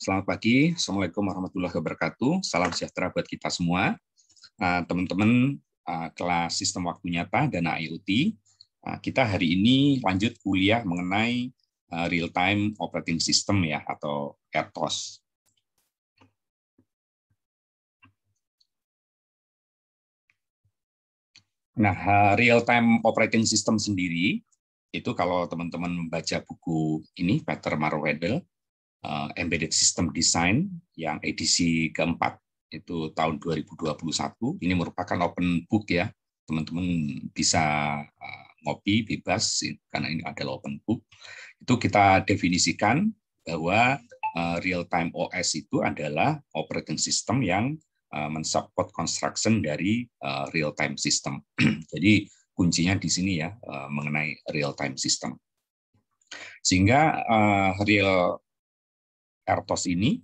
Selamat pagi, Assalamualaikum warahmatullahi wabarakatuh. Salam sejahtera buat kita semua. Teman-teman kelas sistem waktu nyata dan IoT, kita hari ini lanjut kuliah mengenai real time operating system ya, atau RTOS. Nah, real time operating system sendiri itu kalau teman-teman membaca buku ini Peter Marwedel, Embedded System Design yang edisi keempat itu tahun 2021, ini merupakan open book ya, teman-teman bisa ngopi bebas karena ini adalah open book. Itu kita definisikan bahwa real time OS itu adalah operating system yang mensupport construction dari real time system. Jadi kuncinya di sini ya, mengenai real time system. Sehingga real RTOS ini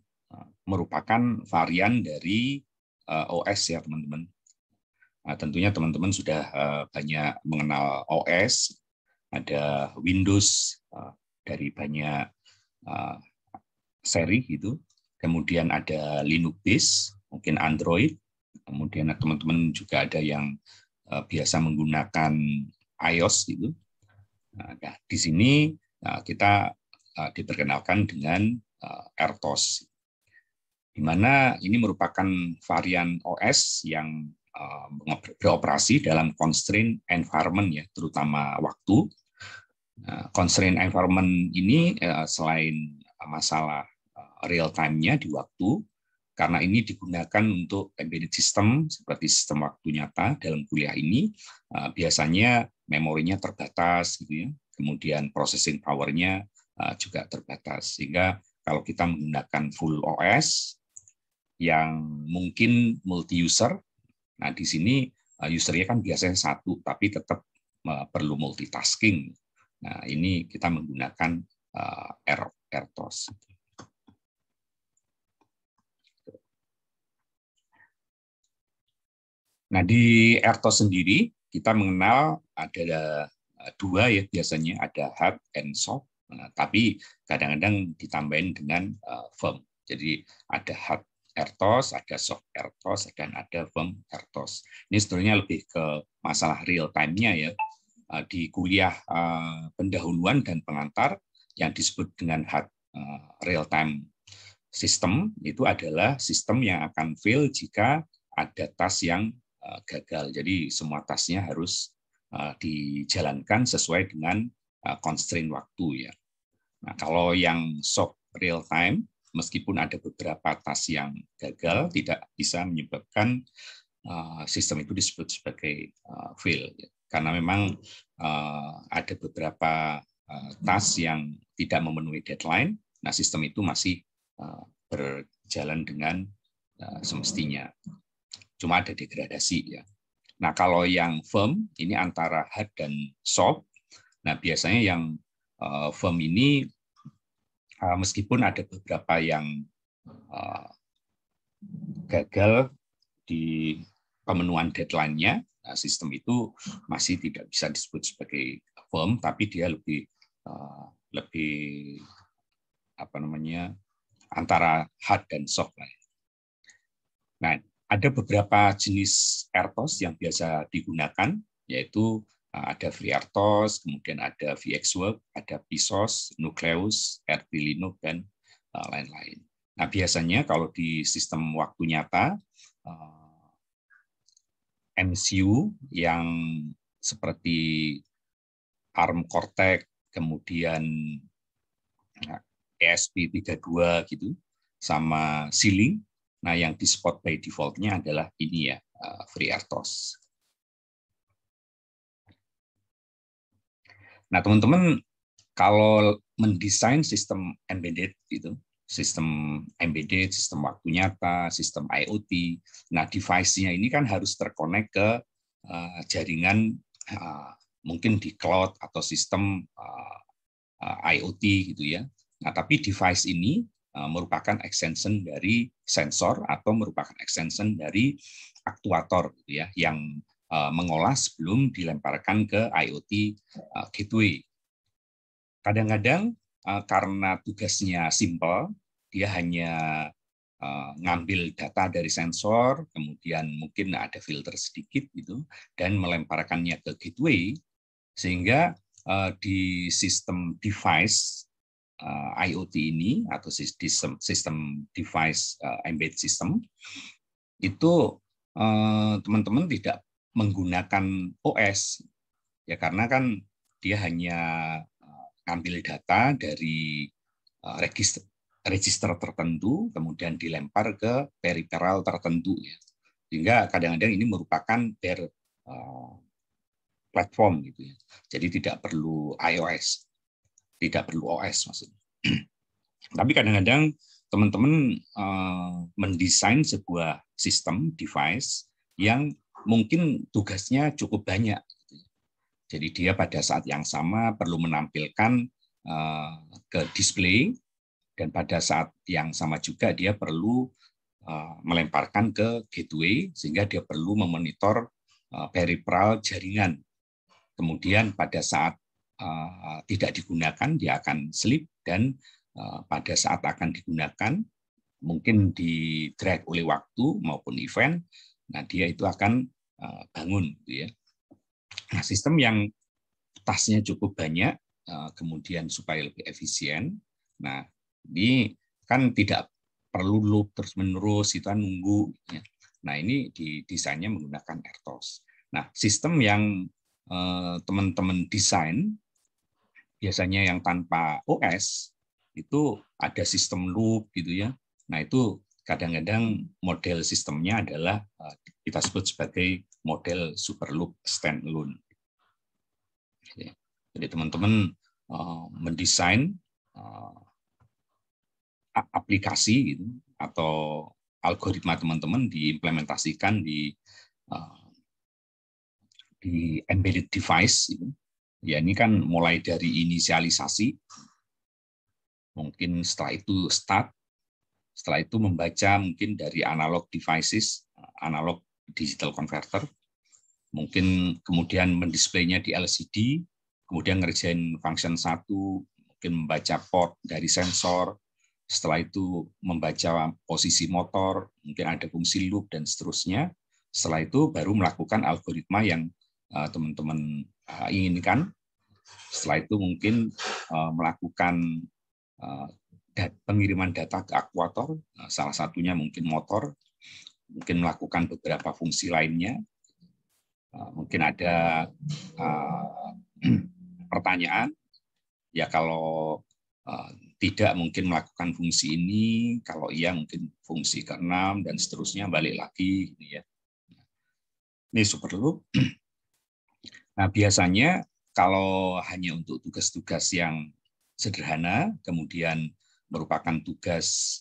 merupakan varian dari OS ya teman-teman. Tentunya teman-teman sudah banyak mengenal OS, ada Windows dari banyak seri gitu, kemudian ada Linux base, mungkin Android, kemudian teman-teman juga ada yang biasa menggunakan iOS gitu. Nah, di sini kita diperkenalkan dengan RTOS, di mana ini merupakan varian OS yang beroperasi dalam constraint environment ya, terutama waktu. Constraint environment ini selain masalah real time-nya di waktu, karena ini digunakan untuk embedded system seperti sistem waktu nyata dalam kuliah ini, biasanya memorinya terbatas gitu ya, kemudian processing power-nya juga terbatas, sehingga kalau kita menggunakan full OS yang mungkin multi user, nah di sini usernya kan biasanya satu, tapi tetap perlu multitasking. Nah ini kita menggunakan RTOS. Nah di RTOS sendiri kita mengenal ada dua ya biasanya, ada hard and soft. Nah, tapi kadang-kadang ditambahin dengan firm. Jadi ada hard RTOS, ada soft RTOS, dan ada firm RTOS. Ini sebenarnya lebih ke masalah real time-nya ya. Di kuliah pendahuluan dan pengantar yang disebut dengan hard real time system itu adalah sistem yang akan fail jika ada task yang gagal. Jadi semua tasknya harus dijalankan sesuai dengan constraint waktu ya. Nah, kalau yang soft real time, meskipun ada beberapa task yang gagal, tidak bisa menyebabkan sistem itu disebut sebagai fail, ya. Karena memang ada beberapa task yang tidak memenuhi deadline, nah sistem itu masih berjalan dengan semestinya. Cuma ada degradasi ya. Nah, kalau yang firm ini antara hard dan soft. Nah, biasanya yang firm ini meskipun ada beberapa yang gagal di pemenuhan deadline-nya, sistem itu masih tidak bisa disebut sebagai firm, tapi dia lebih apa namanya, antara hard dan soft lah. Nah, ada beberapa jenis RTOS yang biasa digunakan, yaitu ada FreeRTOS, kemudian ada VxWorks, ada PSOS, Nucleus, RT Linux, dan lain-lain. Nah, biasanya kalau di sistem waktu nyata, MCU yang seperti ARM Cortex, kemudian ESP32 gitu, sama Xilinx. Nah, yang di support by default-nya adalah ini ya, FreeRTOS. Nah, teman-teman kalau mendesain sistem embedded itu, sistem embedded, sistem waktu nyata, sistem IoT, nah device-nya ini kan harus terkonek ke jaringan mungkin di cloud atau sistem IoT gitu ya. Nah, tapi device ini merupakan extension dari sensor atau merupakan extension dari aktuator gitu ya, yang mengolah sebelum dilemparkan ke IoT gateway. Kadang-kadang karena tugasnya simple, dia hanya ngambil data dari sensor, kemudian mungkin ada filter sedikit gitu, dan melemparkannya ke gateway, sehingga di sistem device IoT ini atau sistem device embedded system itu teman-teman tidak menggunakan OS ya, karena kan dia hanya ngambil data dari register tertentu, kemudian dilempar ke peripheral tertentu, ya. Sehingga kadang-kadang ini merupakan bare platform gitu ya. Jadi tidak perlu iOS, tidak perlu OS maksudnya. Tapi kadang-kadang teman-teman mendesain sebuah sistem device yang mungkin tugasnya cukup banyak. Jadi dia pada saat yang sama perlu menampilkan ke display, dan pada saat yang sama juga dia perlu melemparkan ke gateway, sehingga dia perlu memonitor peripheral jaringan. Kemudian pada saat tidak digunakan, dia akan sleep, dan pada saat akan digunakan, mungkin di drag oleh waktu maupun event, nah dia itu akan bangun. Gitu ya. Nah, sistem yang tasnya cukup banyak, kemudian supaya lebih efisien, nah ini kan tidak perlu loop terus-menerus, itu kan nunggu. Ya. Nah, ini didesainnya menggunakan RTOS. Nah, sistem yang teman-teman desain, biasanya yang tanpa OS, itu ada sistem loop gitu ya. Nah, itu kadang-kadang model sistemnya adalah kita sebut sebagai model super loop standalone. Jadi teman-teman mendesain aplikasi gitu, atau algoritma teman-teman diimplementasikan di embedded device gitu. Ya, ini kan mulai dari inisialisasi, mungkin setelah itu start, setelah itu membaca mungkin dari analog devices, analog digital converter, mungkin kemudian mendisplaynya di LCD, kemudian ngerjain function 1, mungkin membaca port dari sensor, setelah itu membaca posisi motor, mungkin ada fungsi loop, dan seterusnya. Setelah itu baru melakukan algoritma yang teman-teman inginkan. Setelah itu mungkin melakukan pengiriman data ke aktuator, salah satunya mungkin motor, mungkin melakukan beberapa fungsi lainnya. Mungkin ada pertanyaan, ya kalau tidak mungkin melakukan fungsi ini, kalau iya mungkin fungsi ke-6, dan seterusnya, balik lagi. Ya. Ini super loop. Nah, biasanya kalau hanya untuk tugas-tugas yang sederhana, kemudian merupakan tugas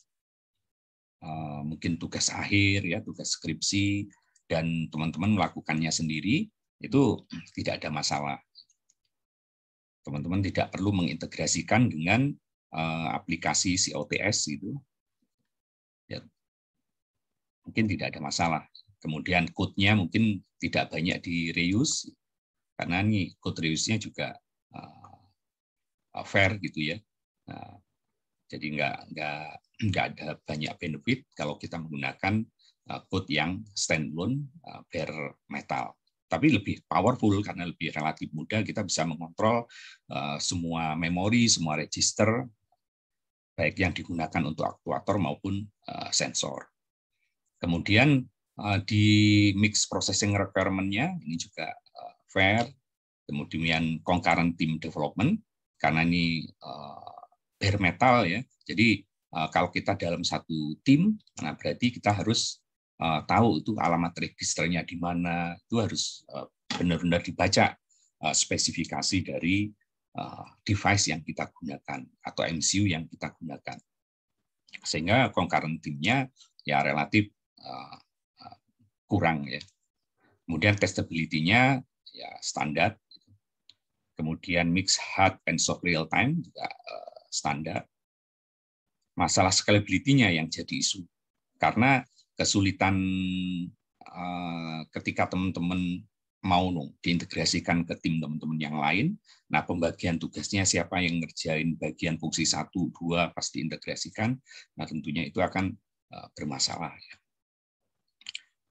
mungkin tugas akhir, ya, tugas skripsi, dan teman-teman melakukannya sendiri, itu tidak ada masalah. Teman-teman tidak perlu mengintegrasikan dengan aplikasi COTS gitu. Ya, mungkin tidak ada masalah. Kemudian code-nya mungkin tidak banyak di reuse, karena nih code reuse-nya juga fair gitu ya. Nah, jadi nggak ada banyak benefit kalau kita menggunakan code yang standalone bare metal. Tapi lebih powerful karena lebih relatif mudah, kita bisa mengontrol semua memori, semua register, baik yang digunakan untuk aktuator maupun sensor. Kemudian di mix processing requirement-nya ini juga fair. Kemudian concurrent team development, karena ini bare metal ya. Jadi kalau kita dalam satu tim, nah berarti kita harus tahu itu alamat registernya di mana, itu harus benar-benar dibaca spesifikasi dari device yang kita gunakan atau MCU yang kita gunakan, sehingga concurrent team-nya ya relatif kurang ya. Kemudian testability-nya ya standar. Kemudian mix hard and soft real time juga standar. Masalah scalability-nya yang jadi isu, karena kesulitan ketika teman-teman mau diintegrasikan ke tim teman-teman yang lain. Nah, pembagian tugasnya siapa yang ngerjain bagian fungsi 1, 2 pasti integrasikan. Nah, tentunya itu akan bermasalah.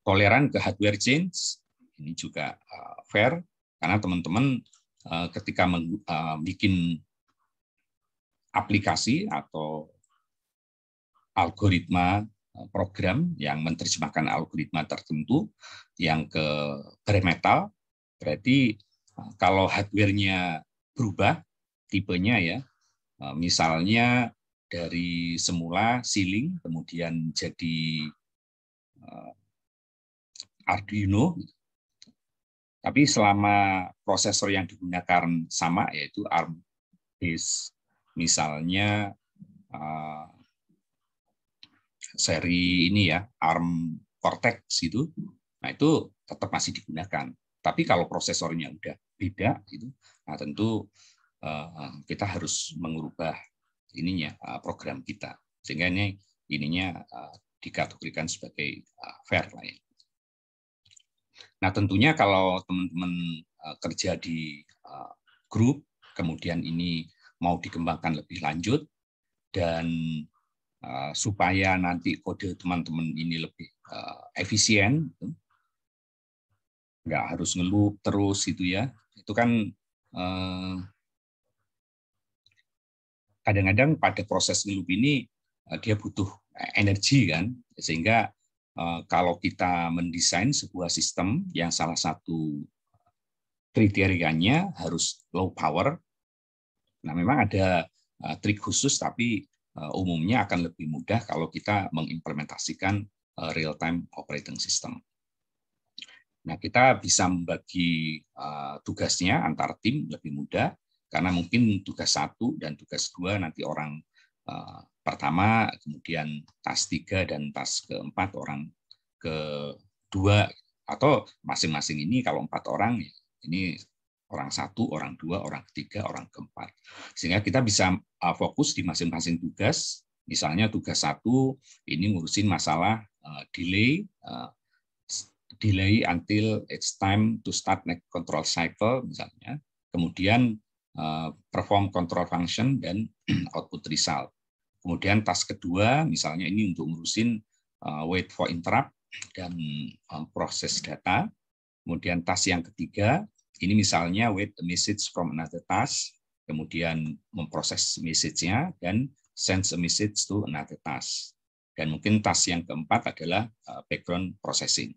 Toleran ke hardware change, ini juga fair, karena teman-teman ketika bikin aplikasi atau algoritma program yang menerjemahkan algoritma tertentu yang ke bare metal, berarti kalau hardware-nya berubah tipenya ya, misalnya dari semula Ceiling kemudian jadi Arduino, tapi selama prosesor yang digunakan sama yaitu ARM base, misalnya seri ini ya, ARM Cortex itu, nah itu tetap masih digunakan. Tapi kalau prosesornya udah beda, itu, nah tentu kita harus mengubah ininya program kita, sehingga ininya dikategorikan sebagai fair lah ya. Nah tentunya kalau teman-teman kerja di grup, kemudian ini mau dikembangkan lebih lanjut dan supaya nanti kode teman-teman ini lebih efisien, nggak harus ngelup terus gitu ya. Itu kan kadang-kadang pada proses ngelup ini dia butuh energi kan, sehingga kalau kita mendesain sebuah sistem yang salah satu kriterianya harus low power, nah memang ada trik khusus tapi umumnya akan lebih mudah kalau kita mengimplementasikan real-time operating system. Nah, kita bisa membagi tugasnya antar tim lebih mudah, karena mungkin tugas 1 dan tugas 2 nanti orang pertama, kemudian task 3 dan task keempat orang kedua, atau masing-masing ini kalau 4 orang, ini orang 1, orang 2, orang ketiga, orang keempat. Sehingga kita bisa fokus di masing-masing tugas. Misalnya tugas 1 ini ngurusin masalah delay until it's time to start next control cycle misalnya. Kemudian perform control function dan output result. Kemudian task kedua misalnya ini untuk ngurusin wait for interrupt dan proses data. Kemudian task yang ketiga ini misalnya wait a message from another task, kemudian memproses message-nya dan send a message to another task. Dan mungkin task yang keempat adalah background processing.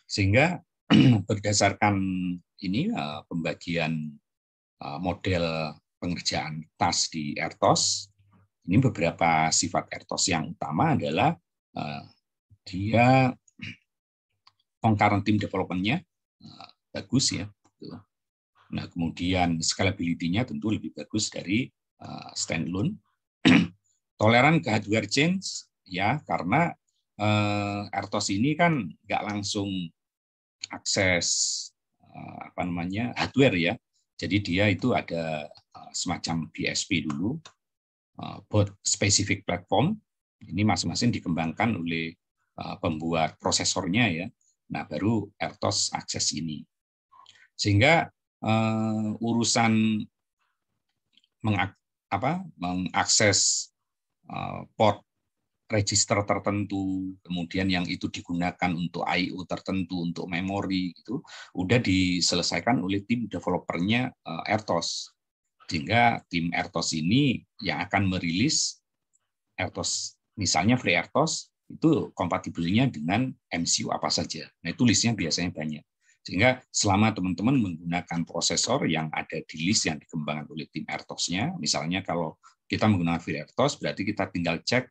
Sehingga berdasarkan ini pembagian model pengerjaan task di RTOS, ini beberapa sifat RTOS yang utama adalah dia concurrent team development-nya bagus ya. Nah, kemudian scalability-nya tentu lebih bagus dari standalone. Toleran ke hardware change ya, karena RTOS ini kan nggak langsung akses hardware ya. Jadi dia itu ada semacam BSP dulu, both specific platform. Ini masing-masing dikembangkan oleh pembuat prosesornya ya. Nah, baru RTOS akses ini. Sehingga urusan mengakses port register tertentu, kemudian yang itu digunakan untuk I/O tertentu, untuk memori, itu udah diselesaikan oleh tim developernya RTOS. Sehingga tim RTOS ini yang akan merilis RTOS, misalnya FreeRTOS, itu kompatibelnya dengan MCU apa saja. Nah, itu listnya biasanya banyak. Sehingga selama teman-teman menggunakan prosesor yang ada di list yang dikembangkan oleh tim RTOS-nya, misalnya kalau kita menggunakan FreeRTOS, berarti kita tinggal cek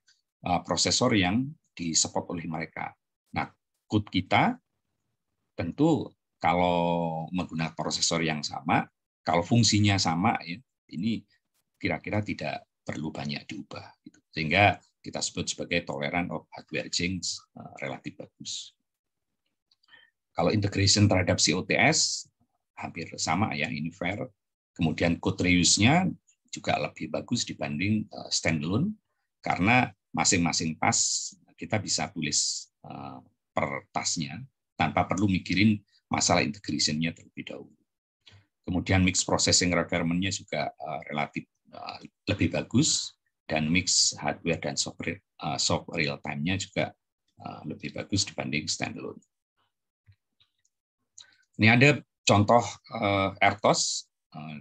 prosesor yang disupport oleh mereka. Nah, code kita tentu kalau menggunakan prosesor yang sama, kalau fungsinya sama, ya, ini kira-kira tidak perlu banyak diubah. Gitu. Sehingga kita sebut sebagai tolerant of hardware change relatif bagus. Kalau integration terhadap COTS hampir sama ya, ini fair. Kemudian code reuse-nya juga lebih bagus dibanding standalone karena masing-masing task kita bisa tulis per tasknya. tanpa perlu mikirin masalah integration-nya terlebih dahulu. Kemudian mix processing requirement-nya juga relatif lebih bagus, dan mix hardware dan software real time-nya juga lebih bagus dibanding standalone. Ini ada contoh RTOS.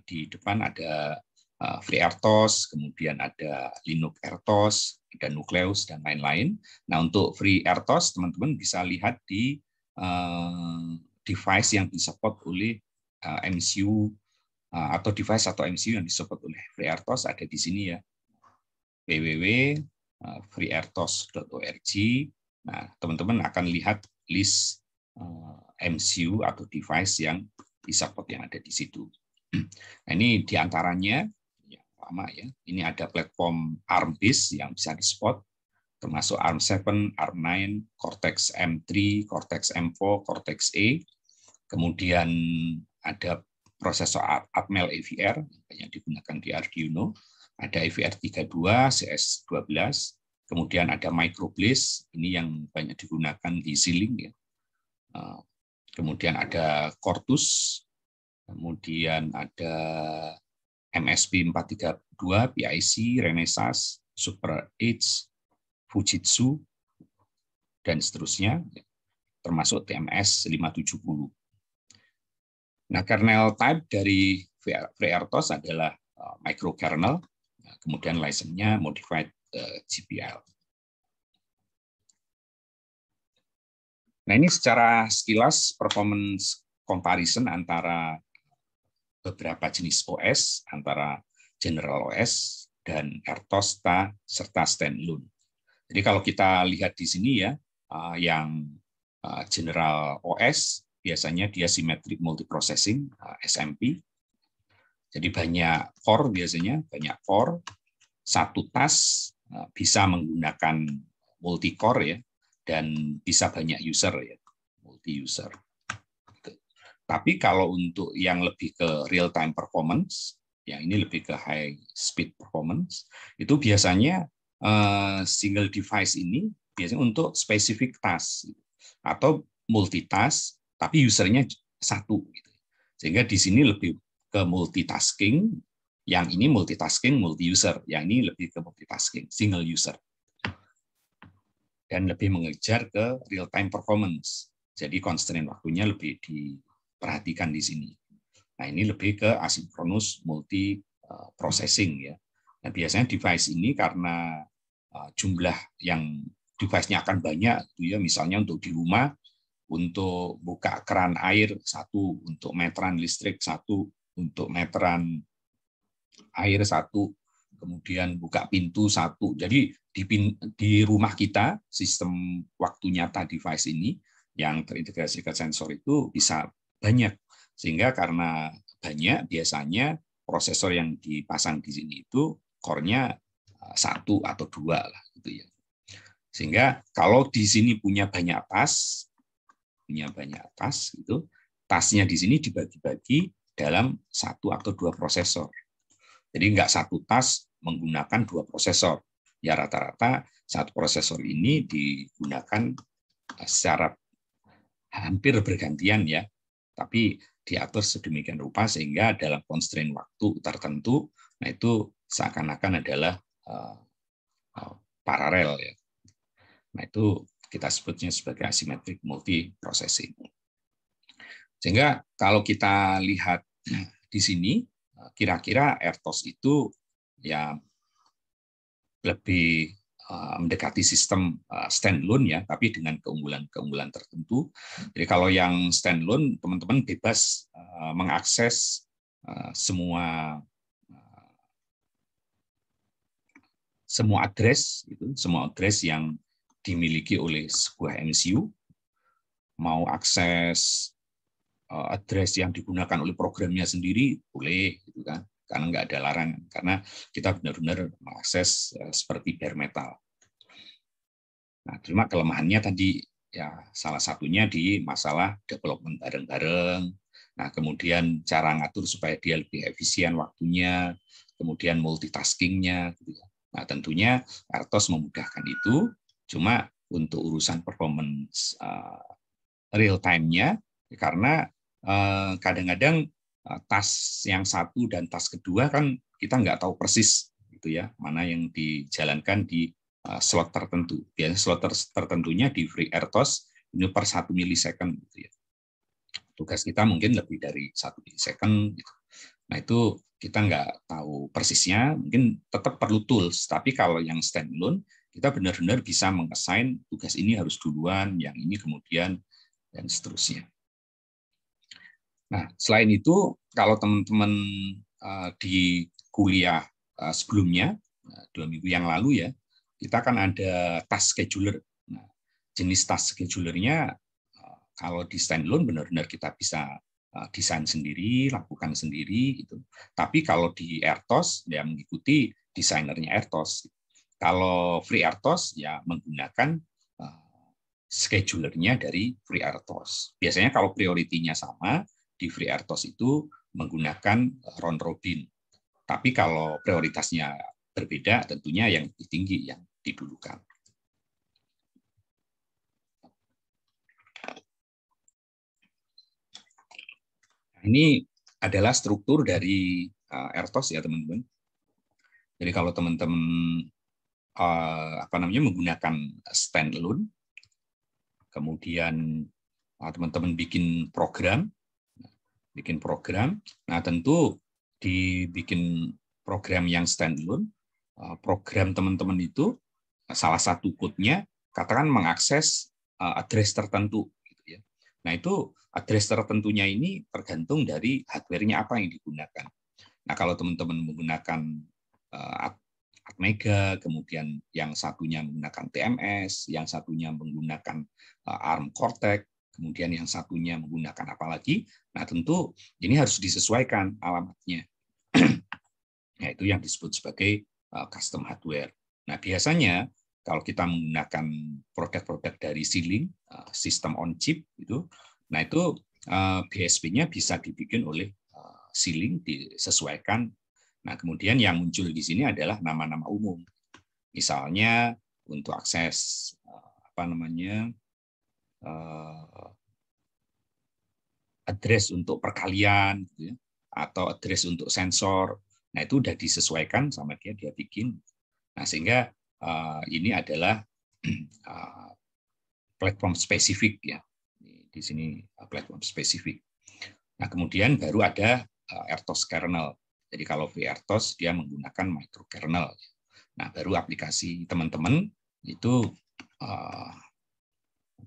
Di depan ada FreeRTOS, kemudian ada Linux RTOS, ada Nucleus, dan lain-lain. Nah, untuk FreeRTOS, teman-teman bisa lihat di device yang disupport oleh MCU atau device atau MCU yang disupport oleh FreeRTOS ada di sini ya, www.freertos.org. Nah, teman-teman akan lihat list MCU atau device yang disupport yang ada di situ. Nah, ini diantaranya yang lama ya. Ini ada platform ARM-based yang bisa di-support, termasuk ARM7, ARM9, Cortex M3, Cortex M4, Cortex A. Kemudian ada prosesor Atmel AVR yang digunakan di Arduino. Ada AVR32, CS12. Kemudian ada Microblaze, ini yang banyak digunakan di Xilinx ya. Kemudian ada Cortus. Kemudian ada MSP 432, PIC, Renesas, Super H, Fujitsu, dan seterusnya, termasuk TMS 570. Nah, kernel type dari FreeRTOS adalah microkernel, kemudian license-nya modified GPL. Nah, ini secara sekilas performance comparison antara beberapa jenis OS, antara General OS dan RTOS serta standalone. Jadi kalau kita lihat di sini ya, yang General OS biasanya dia symmetric multiprocessing SMP. Jadi banyak core biasanya, banyak core, satu task bisa menggunakan multi core ya, dan bisa banyak user ya, multi user. Tapi kalau untuk yang lebih ke real time performance, yang ini lebih ke high speed performance, itu biasanya single device ini biasanya untuk specific task atau multitask, tapi usernya satu. Sehingga di sini lebih ke multitasking, yang ini multitasking multi user, yang ini lebih ke multitasking single user, dan lebih mengejar ke real time performance. Jadi constraint waktunya lebih diperhatikan di sini. Nah, ini lebih ke asynchronous multi processing ya. Nah, biasanya device ini karena jumlah yang device-nya akan banyak, ya, misalnya untuk di rumah, untuk buka keran air satu, untuk meteran listrik satu, untuk meteran air satu, kemudian buka pintu satu. Jadi di rumah kita sistem waktu nyata device ini yang terintegrasi ke sensor itu bisa banyak, sehingga karena banyak biasanya prosesor yang dipasang di sini itu core-nya satu atau dua lah gitu ya. Sehingga kalau di sini punya banyak task itu tasknya di sini dibagi-bagi dalam satu atau dua prosesor. Jadi nggak satu task menggunakan dua prosesor. Ya rata-rata satu prosesor ini digunakan secara hampir bergantian ya, tapi diatur sedemikian rupa sehingga dalam constraint waktu tertentu, nah itu seakan-akan adalah paralel ya. Nah itu kita sebutnya sebagai asymmetric multiprocessing. Sehingga kalau kita lihat di sini, kira-kira RTOS itu ya lebih mendekati sistem standalone ya, tapi dengan keunggulan-keunggulan tertentu. Jadi kalau yang standalone, teman-teman bebas mengakses semua address itu, semua address yang dimiliki oleh sebuah MCU, mau akses address yang digunakan oleh programnya sendiri boleh, gitu kan? Karena nggak ada larangan, karena kita benar-benar mengakses seperti bare metal. Nah, cuma kelemahannya tadi ya salah satunya di masalah development bareng-bareng. Nah, kemudian cara ngatur supaya dia lebih efisien waktunya, kemudian multitasking-nya. Gitu. Nah, tentunya RTOS memudahkan itu, cuma untuk urusan performance real time-nya, karena kadang-kadang task yang satu dan task kedua kan kita nggak tahu persis gitu ya, mana yang dijalankan di slot tertentu. Biasanya slot tertentunya di FreeRTOS ini per 1 milisecond gitu ya. Tugas kita mungkin lebih dari 1 milisecond gitu. Nah, itu kita nggak tahu persisnya, mungkin tetap perlu tools, tapi kalau yang standalone kita benar-benar bisa mengassign tugas ini harus duluan, yang ini kemudian, dan seterusnya. Nah, selain itu, kalau teman-teman di kuliah sebelumnya, 2 minggu yang lalu ya, kita kan ada task scheduler. Nah, jenis task schedulernya, kalau di standalone benar-benar kita bisa desain sendiri, lakukan sendiri, gitu. Tapi kalau di RTOS, ya mengikuti desainernya RTOS. Kalau FreeRTOS, ya menggunakan schedulernya dari FreeRTOS. Biasanya kalau prioritinya sama, di FreeRTOS itu menggunakan round robin. Tapi kalau prioritasnya berbeda, tentunya yang lebih tinggi yang didulukan. Ini adalah struktur dari RTOS ya teman-teman. Jadi kalau teman-teman menggunakan standalone, kemudian teman-teman bikin program. Nah tentu dibikin program yang standalone, program teman-teman itu salah satu code-nya katakan mengakses address tertentu. Gitu ya. Nah itu address tertentunya ini tergantung dari hardware-nya apa yang digunakan. Nah kalau teman-teman menggunakan Atmega, kemudian yang satunya menggunakan TMS, yang satunya menggunakan ARM Cortex, kemudian yang satunya menggunakan apa lagi. Nah, tentu ini harus disesuaikan alamatnya. Nah, itu yang disebut sebagai custom hardware. Nah, biasanya kalau kita menggunakan produk-produk dari Xilinx, sistem on chip itu, nah itu BSP-nya bisa dibikin oleh Xilinx, disesuaikan. Nah, kemudian yang muncul di sini adalah nama-nama umum. Misalnya untuk akses address untuk perkalian, gitu ya, atau address untuk sensor. Nah, itu udah disesuaikan sama dia bikin. Nah, sehingga ini adalah platform spesifik ya. Di sini platform spesifik. Nah, kemudian baru ada RTOS kernel. Jadi kalau VRTOS dia menggunakan microkernel. Nah, baru aplikasi teman-teman itu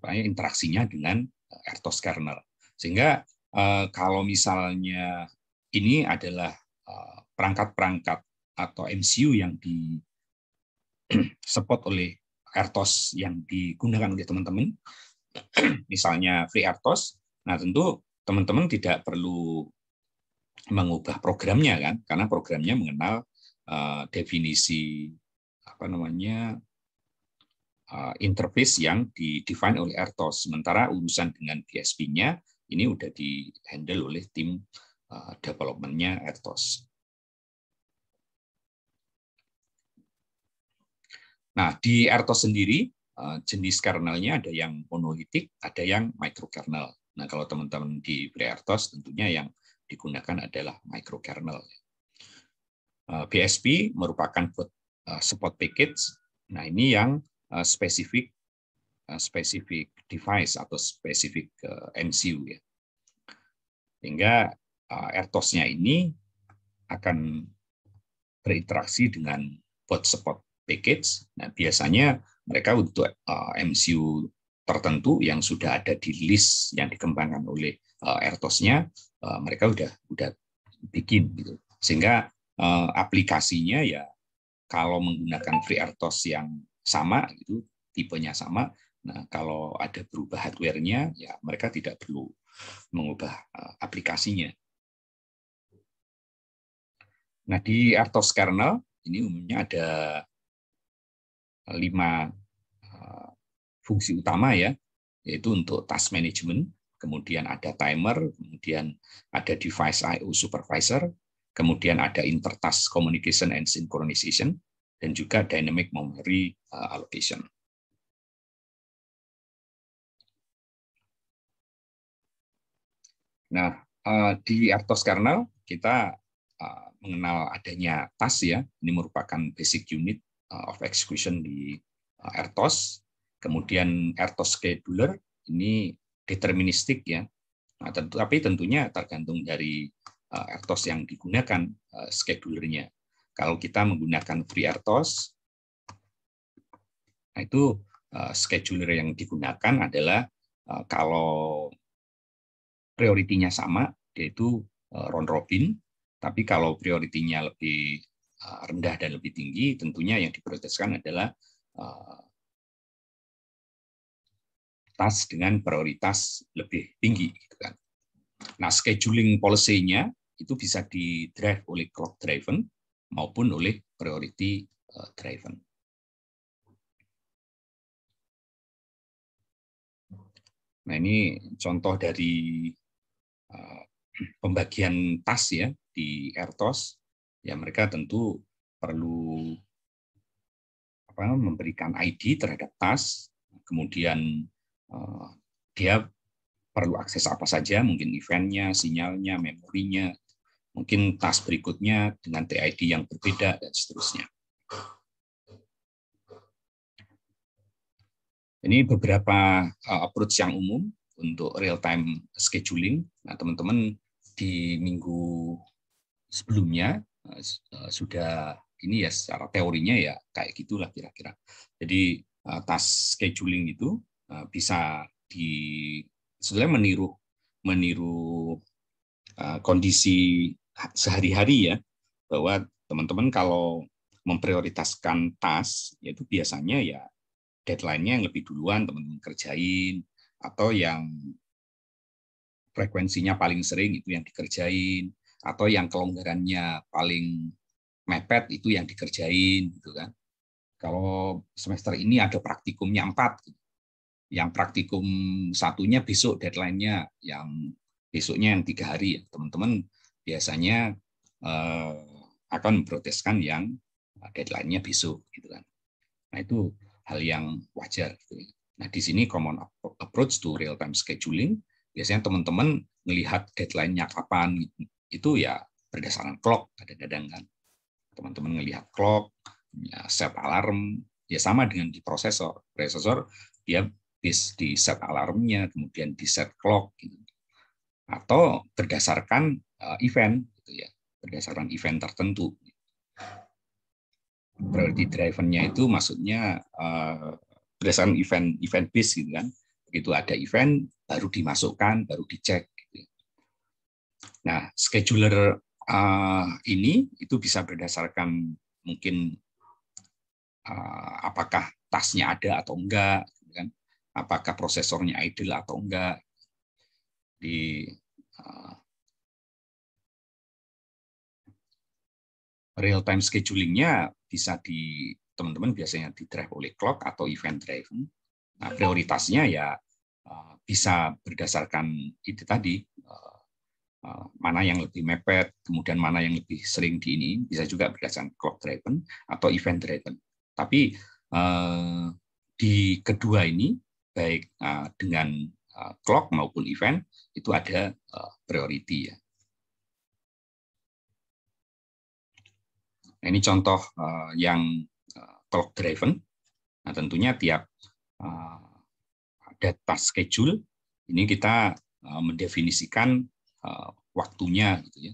interaksinya dengan RTOS kernel. Sehingga kalau misalnya ini adalah perangkat-perangkat atau MCU yang di support oleh RTOS yang digunakan oleh teman-teman, misalnya FreeRTOS, nah tentu teman-teman tidak perlu mengubah programnya kan, karena programnya mengenal definisi interface yang di-define oleh RTOS. Sementara urusan dengan DSP-nya ini udah di-handle oleh tim development-nya RTOS. Nah, di RTOS sendiri jenis kernelnya ada yang monolitik, ada yang microkernel. Nah, kalau teman-teman di FreeRTOS tentunya yang digunakan adalah microkernel. BSP merupakan support package. Nah, ini yang spesifik device atau spesifik MCU ya. Sehingga RTOS-nya ini akan berinteraksi dengan bot support package. Nah, biasanya mereka untuk MCU tertentu yang sudah ada di list yang dikembangkan oleh RTOS-nya, mereka udah bikin gitu. Sehingga aplikasinya ya kalau menggunakan FreeRTOS yang sama gitu, tipenya sama. Nah, kalau ada berubah hardware-nya ya mereka tidak perlu mengubah aplikasinya. Nah, di RTOS kernel ini umumnya ada 5 fungsi utama ya, yaitu untuk task management, kemudian ada timer, kemudian ada device I/O supervisor, kemudian ada intertask communication and synchronization, dan juga dynamic memory allocation. Nah, di RTOS kernel kita mengenal adanya task ya. Ini merupakan basic unit of execution di RTOS. Kemudian RTOS scheduler ini deterministik ya. Nah, tapi tentunya tergantung dari RTOS yang digunakan schedulernya. Kalau kita menggunakan FreeRTOS, nah itu scheduler yang digunakan adalah kalau prioritinya sama, yaitu round robin. Tapi kalau prioritinya lebih rendah dan lebih tinggi, tentunya yang diprioritaskan adalah task dengan prioritas lebih tinggi. Gitu kan. Nah, scheduling policy-nya itu bisa di-drive oleh clock driven maupun oleh priority driven. Nah, ini contoh dari pembagian task ya di RTOS. Ya, mereka tentu perlu memberikan ID terhadap task, kemudian dia perlu akses apa saja, mungkin eventnya, sinyalnya, memorinya, mungkin task berikutnya dengan TID yang berbeda, dan seterusnya. Ini beberapa approach yang umum untuk real-time scheduling. Nah, teman-teman di minggu sebelumnya sudah ini ya secara teorinya ya kayak gitulah kira-kira. Jadi task scheduling itu bisa sebenarnya meniru kondisi sehari-hari ya, bahwa teman-teman kalau memprioritaskan task yaitu biasanya ya deadline-nya yang lebih duluan teman-teman kerjain, atau yang frekuensinya paling sering itu yang dikerjain, atau yang kelonggarannya paling mepet itu yang dikerjain gitu kan. Kalau semester ini ada praktikumnya 4, yang praktikum satunya besok deadline-nya, yang besoknya yang 3 hari, teman-teman biasanya akan memproteskan yang deadline-nya besok gitu kan. Nah, itu hal yang wajar. Nah, di sini common approach to real time scheduling, biasanya teman-teman melihat deadline-nya kapan, itu ya berdasarkan clock kadang-kadang kan. Teman-teman melihat clock, ya set alarm, ya sama dengan di prosesor. Prosesor dia di set alarmnya, kemudian di set clock, gitu. Atau berdasarkan event, gitu ya, berdasarkan event tertentu. Priority driven-nya itu maksudnya berdasarkan event base gitu kan. Begitu ada event baru dimasukkan, baru dicek. Gitu. Nah, scheduler ini itu bisa berdasarkan mungkin apakah tasnya ada atau enggak, gitu kan? Apakah prosesornya idle atau enggak. Di real time schedulingnya bisa teman-teman biasanya di drive oleh clock atau event driven. Nah, prioritasnya ya bisa berdasarkan itu tadi, mana yang lebih mepet, kemudian mana yang lebih sering di ini, bisa juga berdasarkan clock driven atau event driven. Tapi di kedua ini, baik dengan clock maupun event, itu ada priority ya. Nah, ini contoh yang clock driven. Nah, tentunya tiap ada task schedule, ini kita mendefinisikan waktunya, gitu ya.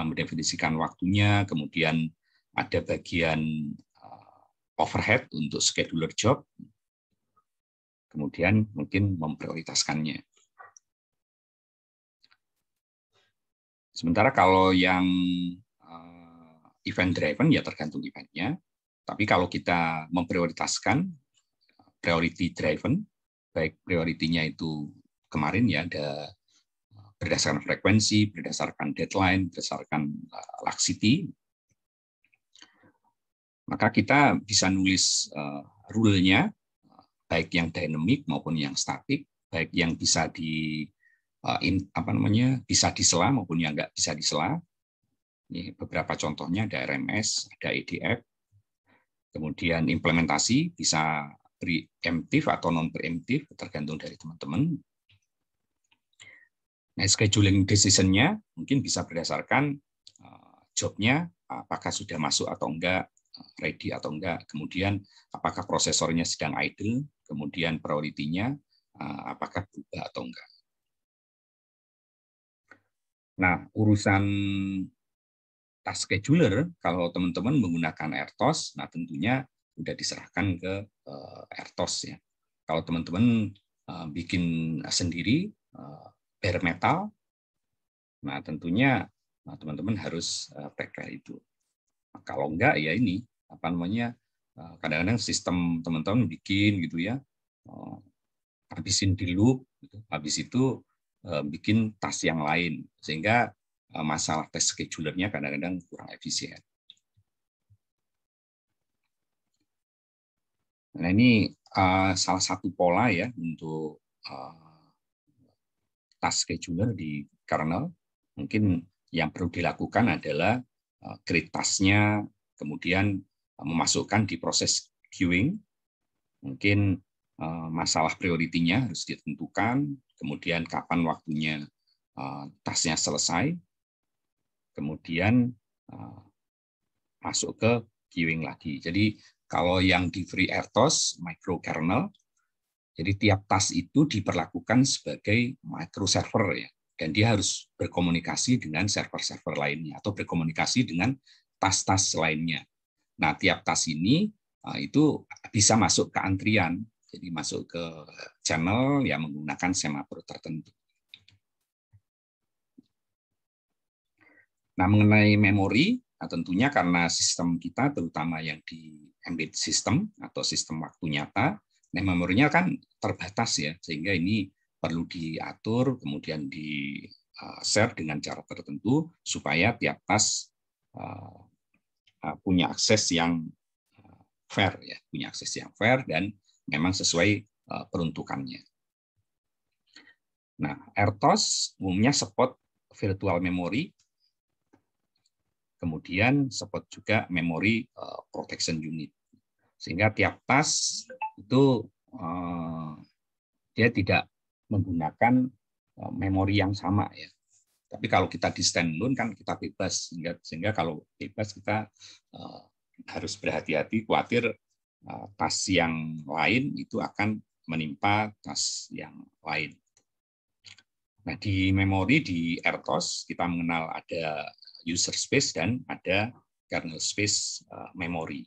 Mendefinisikan waktunya, kemudian ada bagian overhead untuk scheduler job, kemudian mungkin memprioritaskannya. Sementara kalau yang event driven ya tergantung eventnya, tapi kalau kita memprioritaskan priority driven, baik prioritinya itu kemarin ya ada berdasarkan frekuensi, berdasarkan deadline, berdasarkan laxity, maka kita bisa nulis rule-nya, baik yang dynamic maupun yang static, baik yang bisa bisa disela maupun yang nggak bisa disela. Ini beberapa contohnya, ada RMS, ada EDF, kemudian implementasi bisa preemptive atau non preemptive tergantung dari teman-teman. Nah, scheduling decision-nya mungkin bisa berdasarkan job-nya, apakah sudah masuk atau enggak, ready atau enggak, kemudian apakah prosesornya sedang idle, kemudian priority-nya apakah berubah atau enggak. Nah, urusan task scheduler, kalau teman-teman menggunakan RTOS, nah tentunya sudah diserahkan ke RTOS ya. Kalau teman-teman bikin sendiri bare metal, nah tentunya teman-teman harus prepare itu. Nah, kalau enggak ya ini apa namanya, kadang-kadang sistem teman-teman bikin gitu ya, habisin di loop, gitu. Habis itu bikin task yang lain, sehingga masalah task schedulernya kadang-kadang kurang efisien. Nah, ini salah satu pola ya untuk task scheduler di kernel. Mungkin yang perlu dilakukan adalah create task-nya, kemudian memasukkan di proses queuing. Mungkin masalah prioritinya harus ditentukan, kemudian kapan waktunya task-nya selesai, kemudian masuk ke queuing lagi. Jadi kalau yang di FreeRTOS microkernel, jadi tiap task itu diperlakukan sebagai microserver ya, dan dia harus berkomunikasi dengan server-server lainnya atau berkomunikasi dengan task-task lainnya. Nah, tiap task ini itu bisa masuk ke antrian, jadi masuk ke channel yang menggunakan semafor tertentu. Nah, mengenai memori, nah tentunya karena sistem kita terutama yang di embedded system atau sistem waktu nyata, nah memorinya kan terbatas ya, sehingga ini perlu diatur, kemudian di share dengan cara tertentu supaya tiap task punya akses yang fair ya, punya akses yang fair dan memang sesuai peruntukannya. Nah, RTOS umumnya support virtual memory, kemudian support juga memory protection unit, sehingga tiap task itu dia tidak menggunakan memori yang sama ya. Tapi kalau kita di standalone kan kita bebas, sehingga kalau bebas kita harus berhati-hati, khawatir task yang lain itu akan menimpa task yang lain. Nah, di memori di RTOS kita mengenal ada user space dan ada kernel space memory.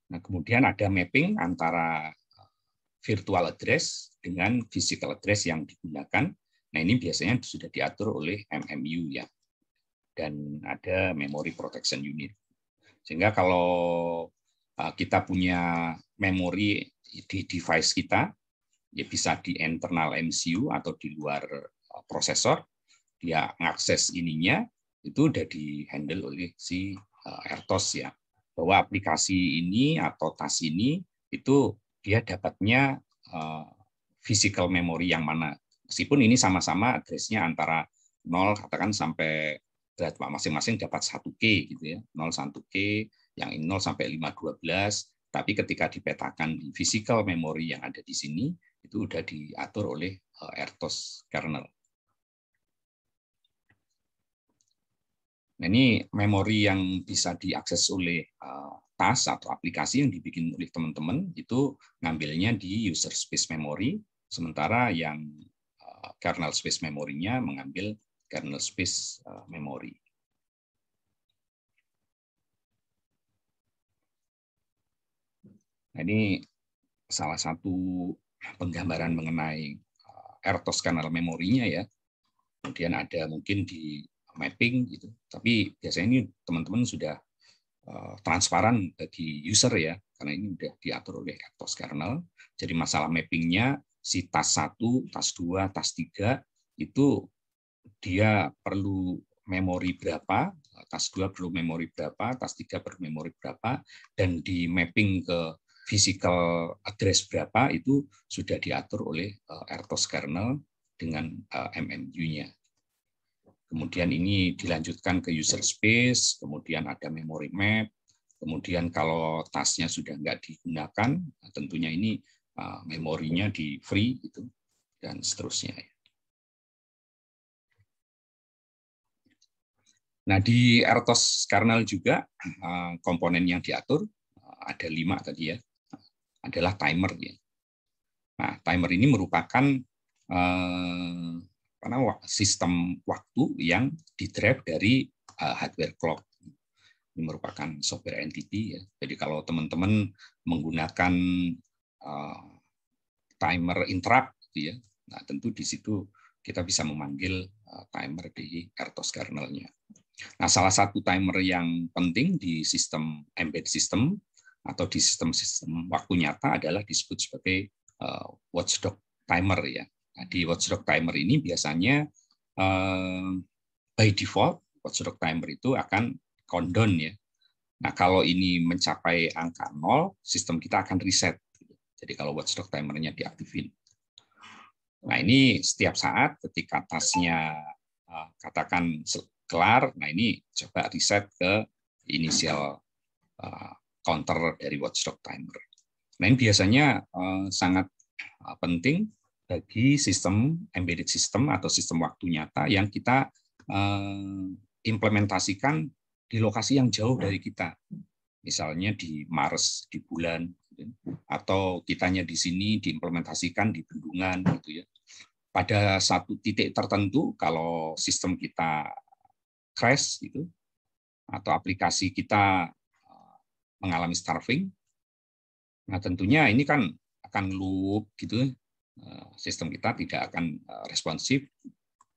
Nah, kemudian ada mapping antara virtual address dengan physical address yang digunakan. Nah, ini biasanya sudah diatur oleh MMU ya. Dan ada memory protection unit. Sehingga kalau kita punya memori di device kita, ya bisa di internal MCU atau di luar prosesor, dia mengakses ininya, itu udah di-handle oleh si RTOS ya. Bahwa aplikasi ini atau task ini, itu dia dapatnya physical memory yang mana. Meskipun ini sama-sama address-nya antara 0 katakan sampai masing-masing dapat 1K gitu ya. 0 1K, yang 0 sampai 512, tapi ketika dipetakan di physical memory yang ada di sini, itu udah diatur oleh RTOS kernel. Nah, ini memori yang bisa diakses oleh task atau aplikasi yang dibikin oleh teman-teman, itu ngambilnya di user space memory, sementara yang kernel space memorinya mengambil kernel space memory. Nah, ini salah satu penggambaran mengenai RTOS kernel memorinya ya. Kemudian ada mungkin di mapping gitu. Tapi biasanya ini teman-teman sudah transparan bagi user ya, karena ini sudah diatur oleh RTOS kernel. Jadi masalah mappingnya si task 1, task 2, task 3 itu dia perlu memori berapa, task 2 perlu memori berapa, task 3 perlu memori berapa, dan di mapping ke physical address berapa itu sudah diatur oleh RTOS kernel dengan MMU-nya. Kemudian ini dilanjutkan ke user space, kemudian ada memory map, kemudian kalau tasknya sudah nggak digunakan, tentunya ini memorinya di free gitu, dan seterusnya. Nah, di RTOS kernel juga komponen yang diatur ada 5 tadi ya, adalah timer ya. Nah, timer ini merupakan sistem waktu yang didrive dari hardware clock. Ini merupakan software entity ya. Jadi kalau teman-teman menggunakan timer interrupt gitu ya, nah tentu di situ kita bisa memanggil timer di RTOS kernelnya. Nah, salah satu timer yang penting di sistem embedded system atau di sistem-sistem waktu nyata adalah disebut sebagai watchdog timer ya. Nah, di watchdog timer ini biasanya by default watchdog timer itu akan countdown ya. Nah, kalau ini mencapai angka 0, sistem kita akan reset. Jadi kalau watchdog timernya diaktifin. Nah, ini setiap saat ketika tasnya katakan kelar, nah ini coba reset ke initial counter dari watchdog timer. Nah, ini biasanya sangat penting bagi sistem embedded system atau sistem waktu nyata yang kita implementasikan di lokasi yang jauh dari kita. Misalnya di Mars, di bulan, atau kitanya di sini diimplementasikan di bendungan gitu ya. Pada satu titik tertentu kalau sistem kita crash gitu atau aplikasi kita mengalami starving, nah tentunya ini kan akan loop gitu, sistem kita tidak akan responsif,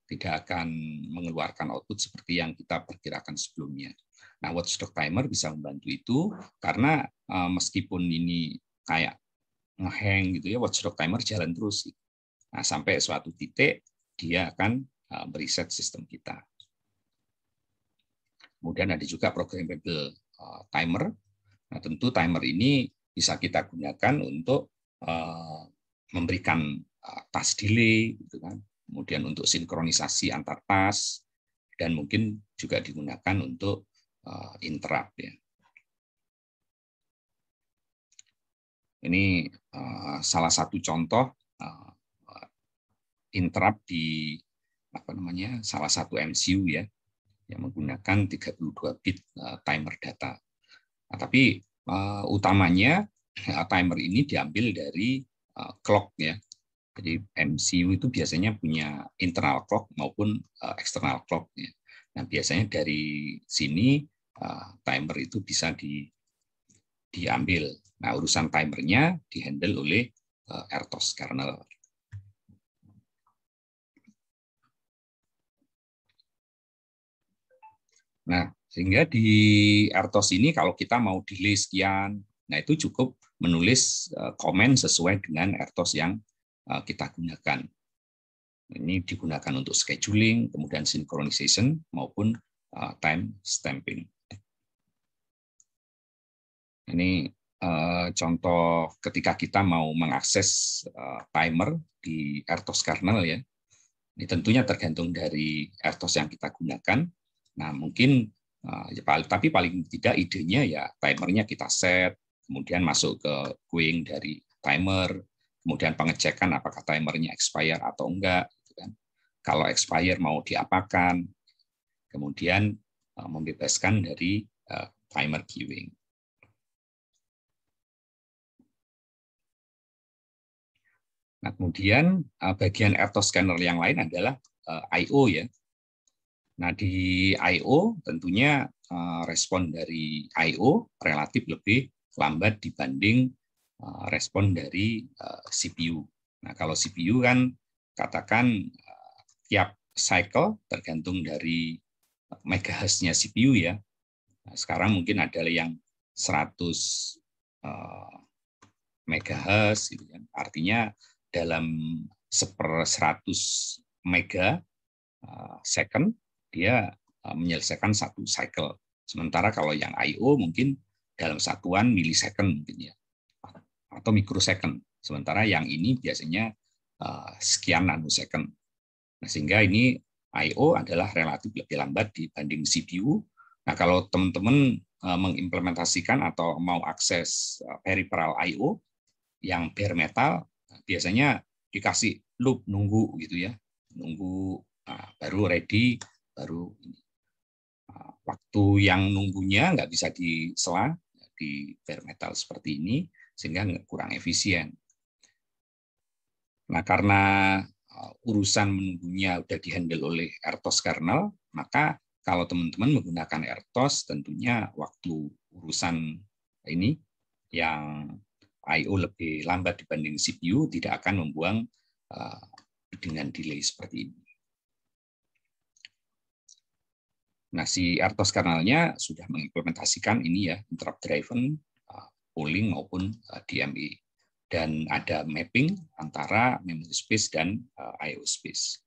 tidak akan mengeluarkan output seperti yang kita perkirakan sebelumnya. Nah, watchdog timer bisa membantu itu karena meskipun ini kayak ngehang gitu ya, watchdog timer jalan terus. Nah, sampai suatu titik dia akan mereset sistem kita. Kemudian ada juga programmable timer. Nah, tentu timer ini bisa kita gunakan untuk memberikan task delay, gitu kan. Kemudian untuk sinkronisasi antar task, dan mungkin juga digunakan untuk interrupt ya. Ini salah satu contoh interrupt di salah satu MCU ya, yang menggunakan 32 bit timer data. Nah, tapi utamanya timer ini diambil dari clock ya. Jadi MCU itu biasanya punya internal clock maupun external clock ya. Nah, biasanya dari sini timer itu bisa diambil. Nah, urusan timernya dihandle oleh RTOS kernel. Nah, sehingga di RTOS ini kalau kita mau delay sekian, nah itu cukup menulis komen sesuai dengan RTOS yang kita gunakan. Ini digunakan untuk scheduling, kemudian synchronization, maupun time stamping. Ini contoh ketika kita mau mengakses timer di RTOS kernel ya. Ini tentunya tergantung dari RTOS yang kita gunakan. Nah, mungkin tapi paling tidak idenya ya timernya kita set, kemudian masuk ke queuing dari timer, kemudian pengecekan apakah timernya expire atau enggak. Gitu kan. Kalau expire mau diapakan, kemudian membebaskan dari timer queuing. Nah, kemudian bagian RTOS scanner yang lain adalah I/O ya. Nah, di I/O tentunya respon dari I/O relatif lebih lambat dibanding respon dari CPU. Nah, kalau CPU kan katakan tiap cycle tergantung dari megahertz-nya CPU ya. Nah, sekarang mungkin ada yang 100 megahertz gitu kan. Artinya dalam 1/100 mega second dia menyelesaikan satu cycle. Sementara kalau yang I/O mungkin dalam satuan milisecond mungkin ya, atau mikrosecond. Sementara yang ini biasanya sekian nanosecond. Nah, sehingga ini I/O adalah relatif lebih lambat dibanding CPU. Nah, kalau teman-teman mengimplementasikan atau mau akses peripheral I/O yang bare metal, biasanya dikasih loop nunggu gitu ya, nunggu baru ready, baru ini. waktu yang nunggunya nggak bisa disela di bare metal seperti ini, sehingga kurang efisien. Nah, karena urusan menunggunya udah dihandle oleh RTOS kernel, maka kalau teman-teman menggunakan RTOS, tentunya waktu urusan ini yang I/O lebih lambat dibanding CPU tidak akan membuang dengan delay seperti ini. Nah, si RTOS kernelnya sudah mengimplementasikan ini ya, interrupt driven, polling maupun DMA. Dan ada mapping antara memory space dan I/O space.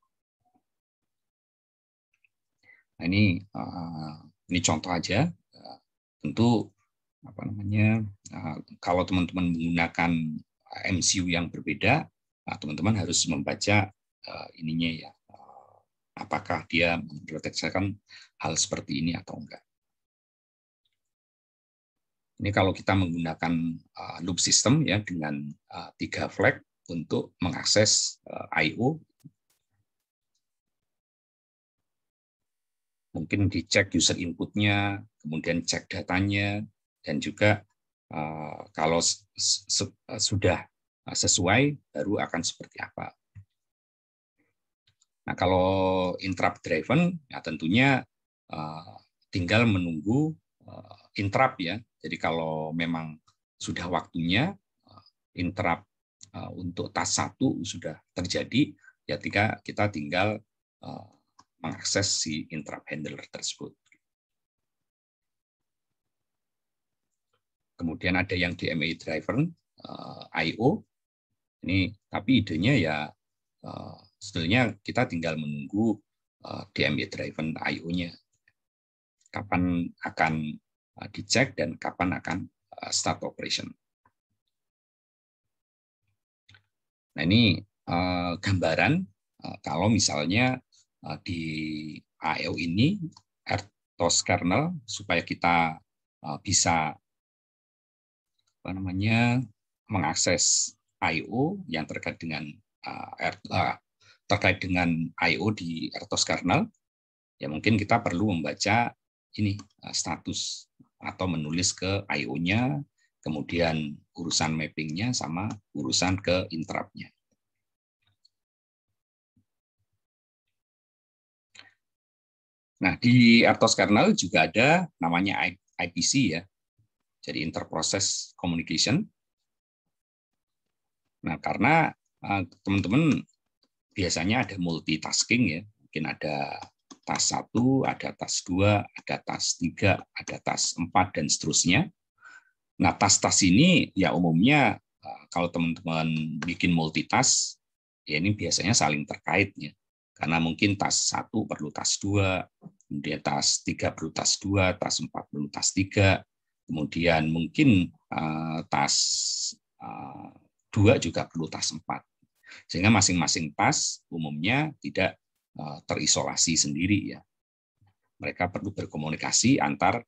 Nah, ini contoh aja. Tentu apa namanya, kalau teman-teman menggunakan MCU yang berbeda, teman-teman harus membaca ininya ya, apakah dia memproteksikan hal seperti ini atau enggak. Ini kalau kita menggunakan loop system ya dengan 3 flag untuk mengakses I/O, mungkin dicek user inputnya, kemudian cek datanya, dan juga kalau sudah sesuai baru akan seperti apa. Nah, kalau interrupt driven ya tentunya tinggal menunggu interrupt ya. Jadi kalau memang sudah waktunya interrupt untuk task 1 sudah terjadi, ya kita tinggal mengakses si interrupt handler tersebut. Kemudian ada yang DMA driver I/O. Ini tapi idenya ya sebetulnya kita tinggal menunggu DMA driven I/O-nya. Kapan akan dicek dan kapan akan start operation. Nah, ini gambaran kalau misalnya di I/O ini RTOS kernel supaya kita bisa apa namanya mengakses I/O yang terkait dengan I/O di RTOS kernel, ya mungkin kita perlu membaca ini status atau menulis ke I/O-nya, kemudian urusan mapping-nya sama urusan ke interrupt-nya. Nah, di RTOS kernel juga ada namanya IPC ya, jadi interprocess communication. Nah, karena teman-teman biasanya ada multitasking ya, mungkin ada task 1, ada task 2, ada task 3, ada task 4, dan seterusnya. Nah, task-task ini ya umumnya kalau teman-teman bikin multitask, ya ini biasanya saling terkait ya. Karena mungkin task 1 perlu task 2, kemudian task 3 perlu task 2, task 4 perlu task 3, kemudian mungkin task 2 juga perlu task 4. Sehingga masing-masing task umumnya tidak terisolasi sendiri ya. Mereka perlu berkomunikasi antar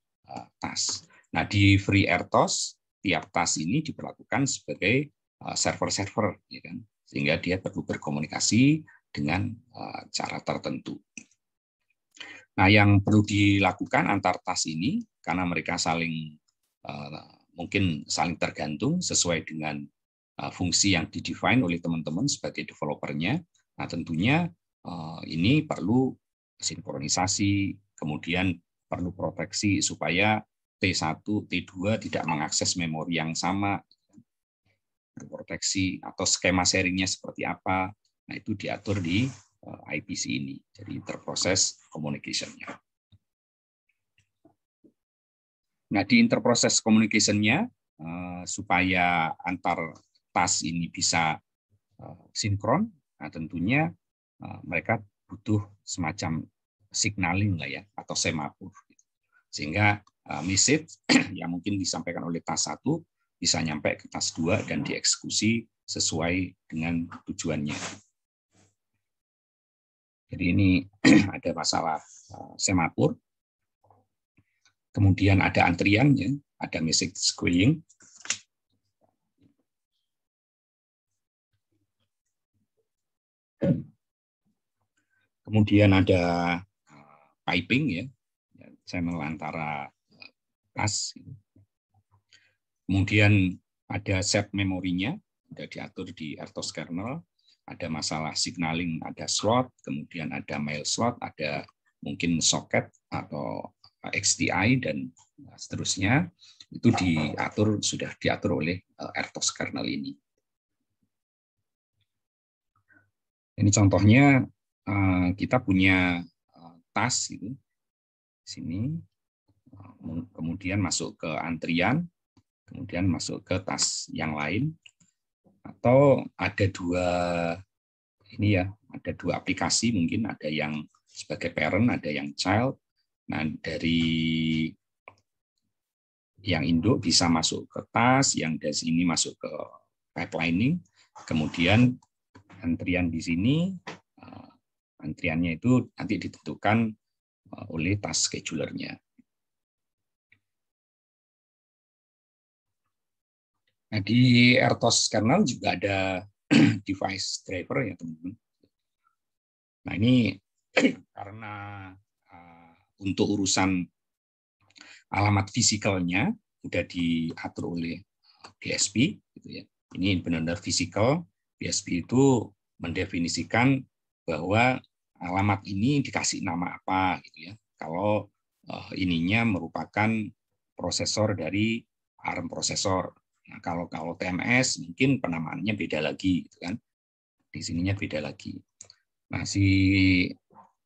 task. Nah, di FreeRTOS tiap task ini diperlakukan sebagai server-server ya kan. Sehingga dia perlu berkomunikasi dengan cara tertentu. Nah, yang perlu dilakukan antar task ini karena mereka saling mungkin saling tergantung sesuai dengan fungsi yang didefine oleh teman-teman sebagai developernya. Nah, tentunya ini perlu sinkronisasi, kemudian perlu proteksi supaya T1, T2 tidak mengakses memori yang sama, proteksi atau skema sharingnya seperti apa. Nah, itu diatur di IPC ini, jadi interprocess communication-nya. Nah, di interprocess communication-nya supaya antar task ini bisa sinkron, nah tentunya mereka butuh semacam signaling lah ya atau semafor, sehingga message yang mungkin disampaikan oleh task 1 bisa nyampe ke task 2 dan dieksekusi sesuai dengan tujuannya. Jadi ini ada masalah semafor, kemudian ada antriannya, ada message queuing. Kemudian ada piping ya. channel antara tas. Kemudian ada set memorinya, sudah diatur di RTOS kernel. Ada masalah signaling, ada slot, kemudian ada mail slot, ada mungkin socket atau XDI dan seterusnya. Itu sudah diatur oleh RTOS kernel ini. Ini contohnya kita punya tas itu sini, kemudian masuk ke antrian, kemudian masuk ke tas yang lain, atau ada dua aplikasi, mungkin ada yang sebagai parent, ada yang child. Nah, dari yang induk bisa masuk ke tas, yang dari sini masuk ke pipelining, kemudian antrian di sini, antriannya itu nanti ditentukan oleh task scheduler-nya. Nah, di RTOS kernel juga ada device driver ya teman-teman. Nah, ini karena untuk urusan alamat fisikalnya sudah diatur oleh BSP, gitu ya. Ini benar-benar fisikal. BSP itu mendefinisikan bahwa alamat ini dikasih nama apa, gitu ya. Kalau ininya merupakan prosesor dari ARM prosesor. Nah, kalau TMS mungkin penamaannya beda lagi, gitu kan. Di sininya beda lagi. Nah, si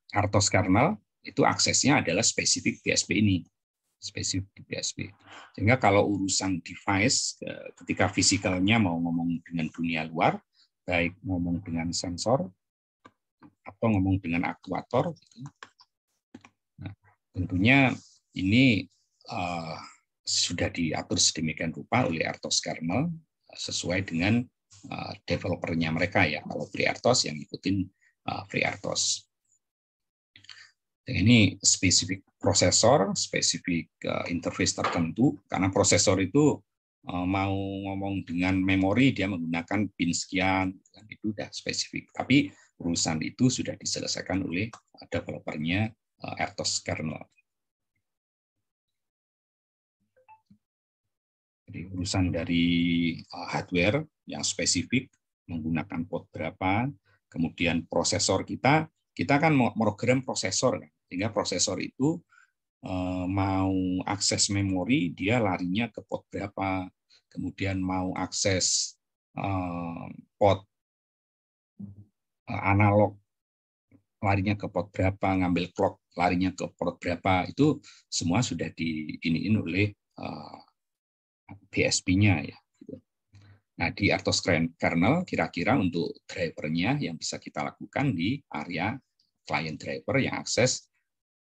RTOS kernel itu aksesnya adalah spesifik BSP ini, spesifik BSP. Sehingga kalau urusan device, ketika fisikalnya mau ngomong dengan dunia luar, baik ngomong dengan sensor atau ngomong dengan aktuator, gitu. Nah, tentunya ini sudah diatur sedemikian rupa oleh RTOS kernel sesuai dengan developernya mereka ya. Kalau FreeRTOS yang ikutin FreeRTOS. Ini spesifik prosesor, spesifik interface tertentu, karena prosesor itu mau ngomong dengan memori dia menggunakan pin sekian, itu udah spesifik. Tapi urusan itu sudah diselesaikan oleh developernya RTOS kernel. Jadi urusan dari hardware yang spesifik, menggunakan port berapa, kemudian prosesor kita kan mau program prosesor, sehingga prosesor itu mau akses memori, dia larinya ke port berapa, kemudian mau akses port analog, larinya ke port berapa, ngambil clock, larinya ke port berapa, itu semua sudah diiniin oleh BSP-nya ya. Nah, di RTOS kernel kira-kira untuk drivernya yang bisa kita lakukan di area client driver yang akses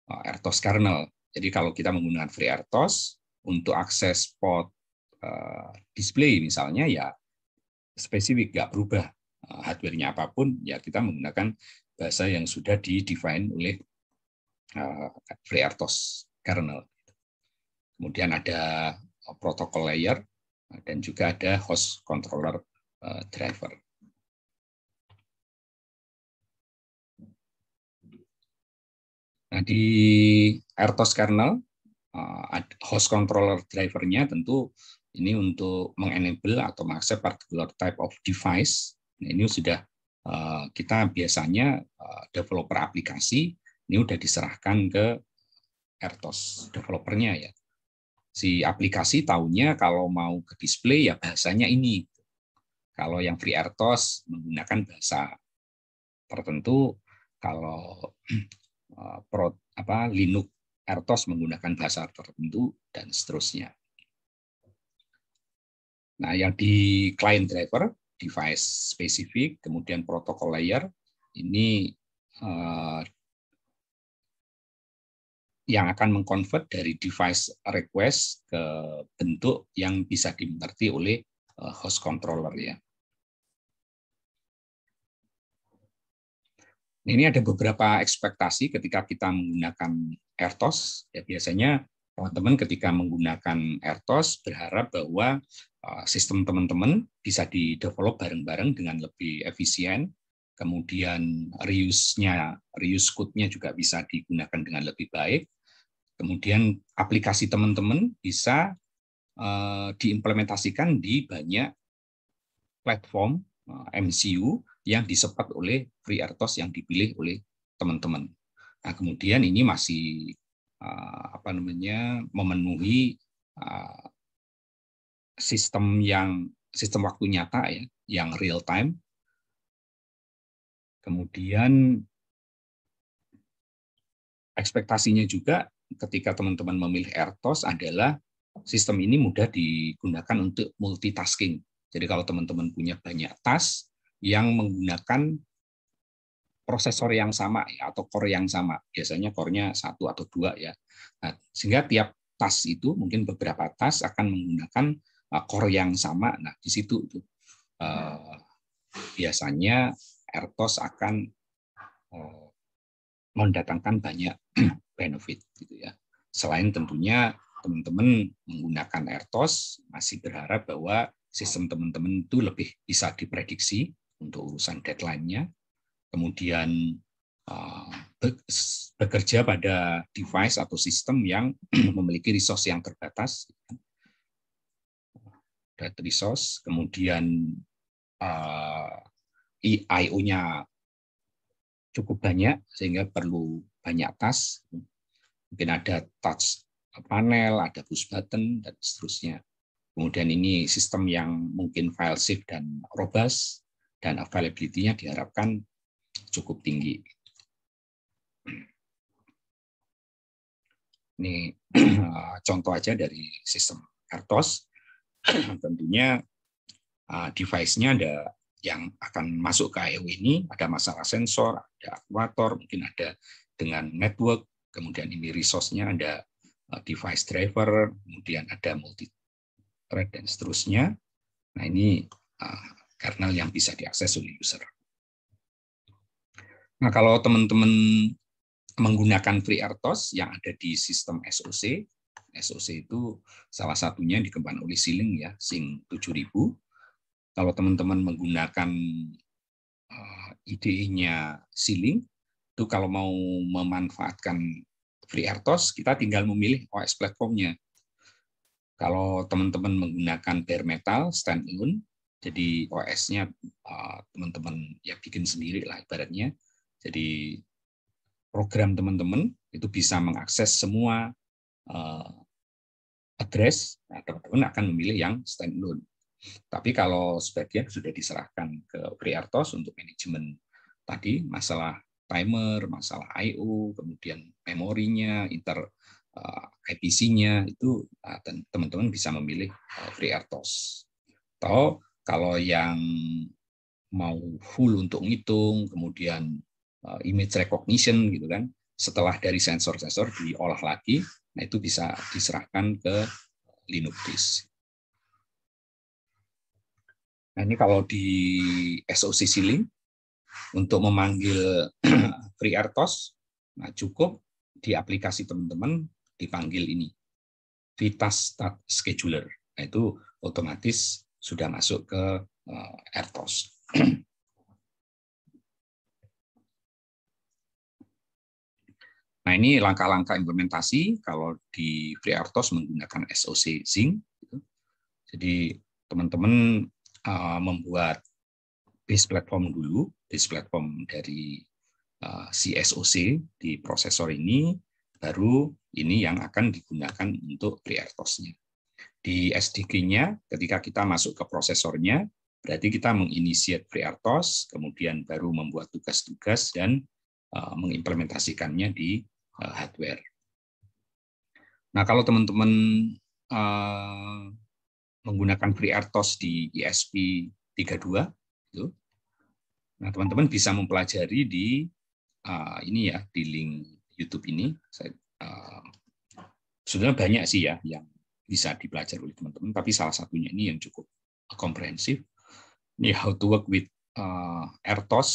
RTOS kernel. Jadi kalau kita menggunakan FreeRTOS untuk akses port display misalnya ya spesifik, nggak berubah hardware-nya apapun, ya kita menggunakan bahasa yang sudah di-define oleh FreeRTOS kernel. Kemudian ada protocol layer, dan juga ada host controller driver. Nah, di RTOS kernel, host controller driver-nya tentu ini untuk mengenable atau mengakses particular type of device. Nah, ini sudah kita biasanya developer aplikasi, ini sudah diserahkan ke RTOS developernya ya. Si aplikasi tahunya kalau mau ke display ya bahasanya ini. Kalau yang FreeRTOS menggunakan bahasa tertentu, kalau Linux RTOS menggunakan bahasa tertentu dan seterusnya. Nah, yang di client driver, device spesifik, kemudian protocol layer, ini yang akan mengkonvert dari device request ke bentuk yang bisa dimengerti oleh host controller ya. Ini ada beberapa ekspektasi ketika kita menggunakan RTOS. Ya, biasanya teman-teman ketika menggunakan RTOS berharap bahwa sistem teman-teman bisa di-develop bareng-bareng dengan lebih efisien. Kemudian reuse code-nya juga bisa digunakan dengan lebih baik. Kemudian aplikasi teman-teman bisa diimplementasikan di banyak platform MCU yang disupport oleh FreeRTOS yang dipilih oleh teman-teman. Nah, kemudian ini masih memenuhi sistem waktu nyata ya, yang real time. Kemudian ekspektasinya juga ketika teman-teman memilih RTOS adalah sistem ini mudah digunakan untuk multitasking. Jadi kalau teman-teman punya banyak task yang menggunakan prosesor yang sama ya, atau core yang sama, biasanya core-nya 1 atau 2 ya. Nah, sehingga tiap task itu mungkin beberapa task akan menggunakan core yang sama. Nah, di situ biasanya RTOS akan mendatangkan banyak benefit gitu ya. Selain tentunya teman-teman menggunakan RTOS masih berharap bahwa sistem teman-teman itu lebih bisa diprediksi untuk urusan deadline-nya, kemudian bekerja pada device atau sistem yang memiliki resource yang terbatas, data resource, kemudian I/O-nya cukup banyak sehingga perlu banyak task, mungkin ada touch panel, ada push button, dan seterusnya. Kemudian ini sistem yang mungkin file safe dan robust, dan availability-nya diharapkan cukup tinggi. Ini contoh aja dari sistem RTOS. Tentunya device-nya ada yang akan masuk ke I/O ini, ada masalah sensor, ada aktuator, mungkin ada dengan network, kemudian ini resource-nya ada device driver, kemudian ada multi-thread, dan seterusnya. Nah, ini kernel yang bisa diakses oleh user. Nah, kalau teman-teman menggunakan FreeRTOS yang ada di sistem SoC, SoC itu salah satunya dikembangkan oleh Xilinx ya, Xilinx 7000. Kalau teman-teman menggunakan IDE-nya Xilinx, itu kalau mau memanfaatkan FreeRTOS, kita tinggal memilih OS platformnya. Kalau teman-teman menggunakan bare metal standalone, jadi OS-nya teman-teman ya bikin sendiri lah ibaratnya. Jadi program teman-teman itu bisa mengakses semua address, nah, teman-teman akan memilih yang standalone. Tapi kalau sebagian sudah diserahkan ke FreeRTOS untuk manajemen tadi, masalah timer, masalah I/O, kemudian memorinya, IPC-nya, itu teman-teman bisa memilih FreeRTOS. Atau kalau yang mau full untuk ngitung, kemudian image recognition gitu kan, setelah dari sensor-sensor diolah lagi, nah itu bisa diserahkan ke Linux disk. Nah, ini kalau di SoC Xilinx untuk memanggil FreeRTOS, nah cukup di aplikasi teman-teman dipanggil ini Vitas Start Scheduler. Nah, itu otomatis sudah masuk ke RTOS. Nah, ini langkah-langkah implementasi kalau di FreeRTOS menggunakan SoC Zinc. Jadi teman-teman membuat base platform dulu, base platform dari si SoC di prosesor ini, baru ini yang akan digunakan untuk FreeRTOS-nya. Di SDK-nya, ketika kita masuk ke prosesornya, berarti kita menginitiate FreeRTOS, kemudian baru membuat tugas-tugas dan mengimplementasikannya di hardware. Nah, kalau teman-teman menggunakan FreeRTOS di ESP32, itu, nah teman-teman bisa mempelajari di ini ya, di link YouTube ini. Sebenarnya banyak sih ya yang bisa dipelajari oleh teman-teman, tapi salah satunya ini yang cukup komprehensif. Ini how to work with RTOS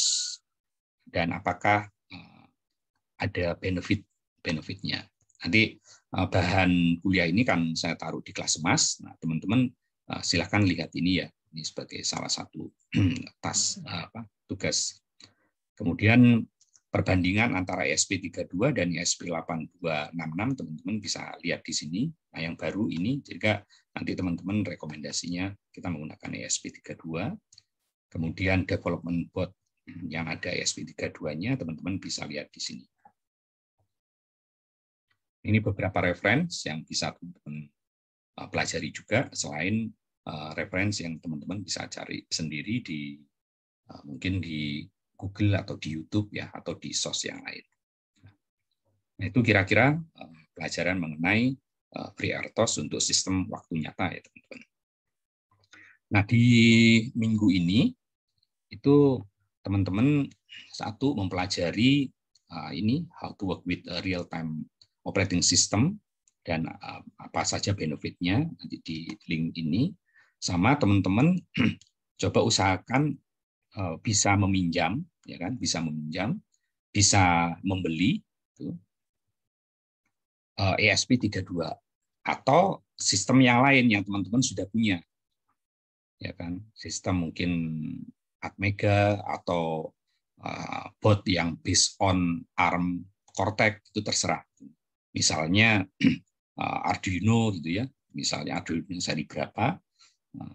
dan apakah ada benefitnya. Nanti bahan kuliah ini kan saya taruh di kelas emas. Nah, teman-teman silahkan lihat ini ya. Ini sebagai salah satu tugas. Kemudian perbandingan antara ESP32 dan ESP8266 teman-teman bisa lihat di sini. Nah, yang baru ini, jika nanti teman-teman rekomendasinya kita menggunakan ESP32. Kemudian development board yang ada ESP32-nya, teman-teman bisa lihat di sini. Ini beberapa referensi yang bisa teman-teman pelajari juga, selain referensi yang teman-teman bisa cari sendiri di mungkin di Google atau di YouTube ya, atau di source yang lain. Nah, itu kira-kira pelajaran mengenai FreeRTOS untuk sistem waktu nyata ya teman-teman. Nah, di minggu ini itu teman-teman satu mempelajari ini how to work with a real-time operating system dan apa saja benefitnya nanti di link ini. Sama teman-teman coba usahakan bisa meminjam, ya kan, bisa meminjam, bisa membeli ESP32 atau sistem yang lain yang teman-teman sudah punya, ya kan, sistem mungkin Atmega atau bot yang based on ARM Cortex, itu terserah. Misalnya Arduino gitu ya, misalnya Arduino seri berapa,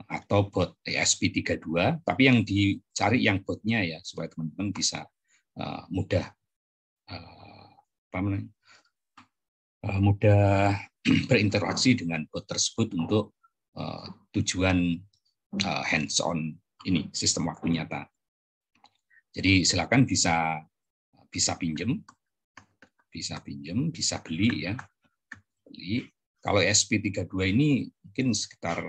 atau bot ESP32, tapi yang dicari yang botnya ya, supaya teman-teman bisa mudah mudah berinteraksi dengan bot tersebut untuk tujuan hands-on ini sistem waktu nyata. Jadi silakan bisa pinjam, bisa beli ya. Beli. Kalau ESP32 ini mungkin sekitar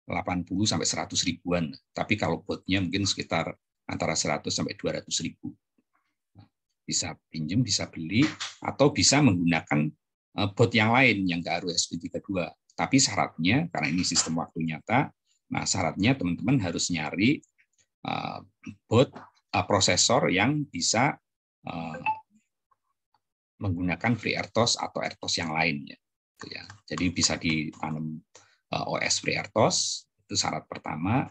80 sampai 100 ribuan, tapi kalau botnya mungkin sekitar antara 100 sampai 200 ribu. Bisa pinjam, bisa beli, atau bisa menggunakan bot yang lain yang nggak harus ESP32. Tapi syaratnya, karena ini sistem waktu nyata, nah syaratnya teman-teman harus nyari bot prosesor yang bisa menggunakan FreeRTOS atau RTOS yang lain ya. Jadi bisa ditanam OS FreeRTOS, itu syarat pertama.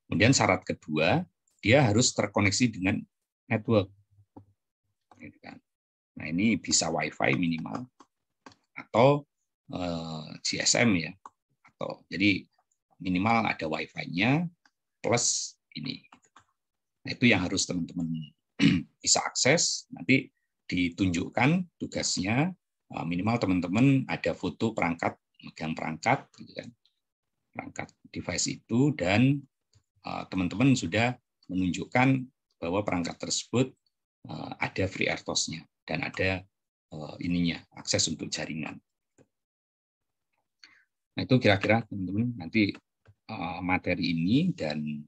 Kemudian syarat kedua, dia harus terkoneksi dengan network. Nah, ini bisa Wi-Fi minimal atau GSM ya. Atau jadi minimal ada Wi-Fi-nya plus ini. Nah, itu yang harus teman-teman bisa akses. Nanti ditunjukkan tugasnya, minimal teman-teman ada foto perangkat, megang perangkat, gitu kan, perangkat device itu, dan teman-teman sudah menunjukkan bahwa perangkat tersebut ada FreeRTOS-nya dan ada ininya akses untuk jaringan. Nah, itu kira-kira teman-teman nanti materi ini dan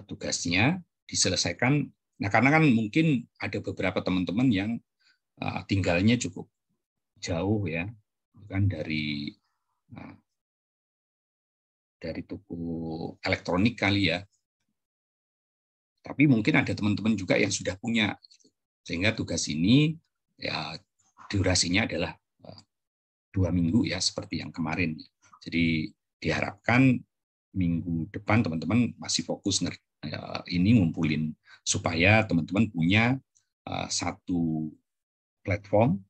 tugasnya diselesaikan. Nah, karena kan mungkin ada beberapa teman-teman yang tinggalnya cukup jauh ya, kan dari toko elektronik kali ya. Tapi mungkin ada teman-teman juga yang sudah punya, sehingga tugas ini ya durasinya adalah 2 minggu ya, seperti yang kemarin. Jadi diharapkan minggu depan teman-teman masih fokus ini ngumpulin supaya teman-teman punya satu platform.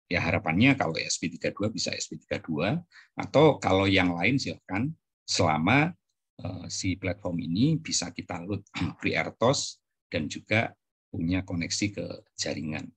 Ya harapannya kalau ESP32 bisa ESP32, atau kalau yang lain silakan, selama si platform ini bisa kita load FreeRTOS dan juga punya koneksi ke jaringan.